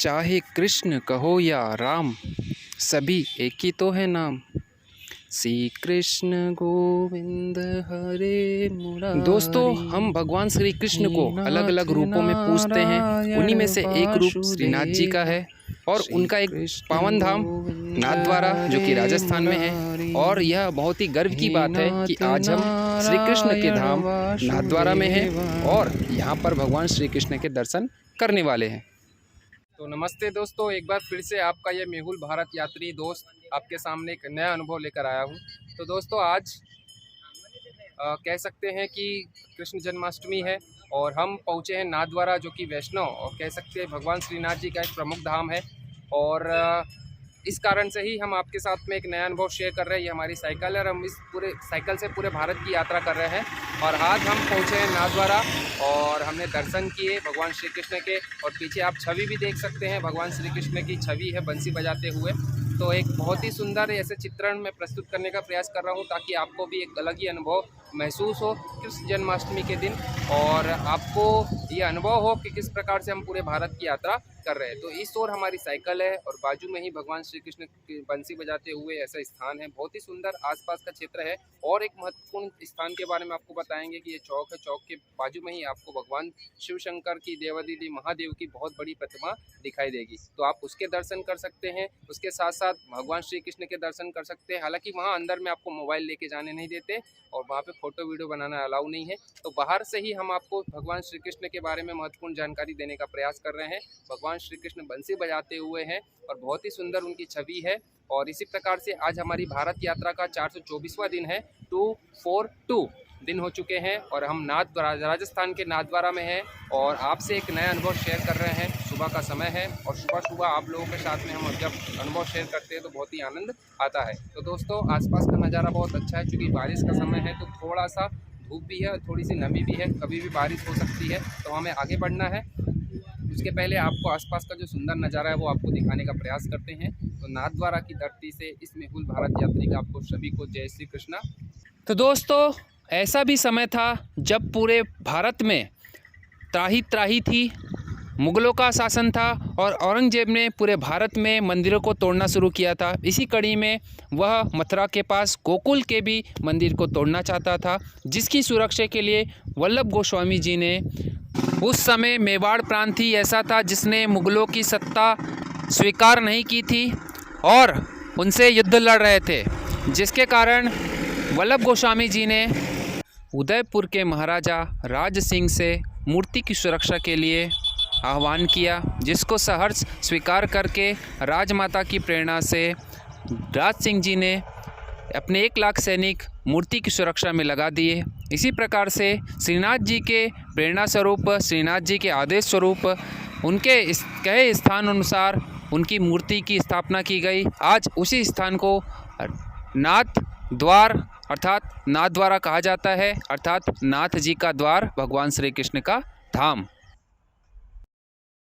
चाहे कृष्ण कहो या राम, सभी एक ही तो है नाम। श्री कृष्ण गोविंद हरे मुरारी। दोस्तों, हम भगवान श्री कृष्ण को अलग अलग रूपों में पूजते हैं। उन्हीं में से एक रूप श्रीनाथ जी का है और उनका एक पावन धाम नाथद्वारा जो कि राजस्थान में है। और यह बहुत ही गर्व की बात है कि आज हम श्री कृष्ण के धाम नाथद्वारा में हैं और यहाँ पर भगवान श्री कृष्ण के दर्शन करने वाले हैं। तो नमस्ते दोस्तों, एक बार फिर से आपका ये मेहुल भारत यात्री दोस्त आपके सामने एक नया अनुभव लेकर आया हूँ। तो दोस्तों, आज कह सकते हैं कि कृष्ण जन्माष्टमी है और हम पहुँचे हैं नाथद्वारा, जो कि वैष्णव और कह सकते हैं भगवान श्रीनाथ जी का एक प्रमुख धाम है। और इस कारण से ही हम आपके साथ में एक नया अनुभव शेयर कर रहे हैं। ये हमारी साइकिल है और हम इस पूरे साइकिल से पूरे भारत की यात्रा कर रहे हैं। और आज हम पहुँचे हैं नाथद्वारा और हमने दर्शन किए भगवान श्री कृष्ण के। और पीछे आप छवि भी देख सकते हैं, भगवान श्री कृष्ण की छवि है बंसी बजाते हुए। तो एक बहुत ही सुंदर ऐसे चित्रण में प्रस्तुत करने का प्रयास कर रहा हूँ ताकि आपको भी एक अलग ही अनुभव महसूस हो कृष्ण जन्माष्टमी के दिन, और आपको ये अनुभव हो कि किस प्रकार से हम पूरे भारत की यात्रा कर रहे हैं। तो इस ओर हमारी साइकिल है और बाजू में ही भगवान श्री कृष्ण की बंसी बजाते हुए ऐसा स्थान है। बहुत ही सुंदर आसपास का क्षेत्र है। और एक महत्वपूर्ण स्थान के बारे में आपको बताएंगे कि ये चौक है। चौक के बाजू में ही आपको भगवान शिव शंकर की देवादिदेव महादेव की बहुत बड़ी प्रतिमा दिखाई देगी, तो आप उसके दर्शन कर सकते हैं। उसके साथ साथ भगवान श्री कृष्ण के दर्शन कर सकते हैं। हालांकि वहाँ अंदर में आपको मोबाइल लेके जाने नहीं देते और वहाँ पे फोटो वीडियो बनाना अलाउ नहीं है। तो बाहर से ही हम आपको भगवान श्री कृष्ण के बारे में महत्वपूर्ण जानकारी देने का प्रयास कर रहे हैं। भगवान श्री कृष्ण बंसी बजाते हुए हैं और बहुत ही सुंदर उनकी छवि है। और इसी प्रकार से आज हमारी भारत यात्रा का 424वां दिन है। 242 दिन हो चुके हैं और हम राजस्थान के नाथद्वारा में हैं और आपसे एक नया अनुभव शेयर कर रहे हैं। सुबह का समय है और सुबह सुबह आप लोगों के साथ में हम जब अनुभव शेयर करते हैं तो बहुत ही आनंद आता है। तो दोस्तों, आसपास का नज़ारा बहुत अच्छा है। क्योंकि बारिश का समय है तो थोड़ा सा धूप भी है, थोड़ी सी नमी भी है, कभी भी बारिश हो सकती है, तो हमें आगे बढ़ना है। उसके पहले आपको आसपास का जो सुंदर नज़ारा है वो आपको दिखाने का प्रयास करते हैं। तो नाथद्वारा की धरती से इस मेहुल भारत यात्री का आपको सभी को जय श्री कृष्णा। तो दोस्तों, ऐसा भी समय था जब पूरे भारत में त्राही त्राही थी, मुग़लों का शासन था और औरंगजेब ने पूरे भारत में मंदिरों को तोड़ना शुरू किया था। इसी कड़ी में वह मथुरा के पास गोकुल के भी मंदिर को तोड़ना चाहता था, जिसकी सुरक्षा के लिए वल्लभ गोस्वामी जी ने, उस समय मेवाड़ प्रांत ही ऐसा था जिसने मुग़लों की सत्ता स्वीकार नहीं की थी और उनसे युद्ध लड़ रहे थे, जिसके कारण वल्लभ गोस्वामी जी ने उदयपुर के महाराजा राज सिंह से मूर्ति की सुरक्षा के लिए आह्वान किया, जिसको सहर्ष स्वीकार करके राजमाता की प्रेरणा से राज सिंह जी ने अपने 1 लाख सैनिक मूर्ति की सुरक्षा में लगा दिए। इसी प्रकार से श्रीनाथ जी के प्रेरणा स्वरूप, श्रीनाथ जी के आदेश स्वरूप उनके कहे स्थान अनुसार उनकी मूर्ति की स्थापना की गई। आज उसी स्थान को नाथ द्वार अर्थात नाथद्वारा कहा जाता है, अर्थात नाथ जी का द्वार, भगवान श्री कृष्ण का धाम।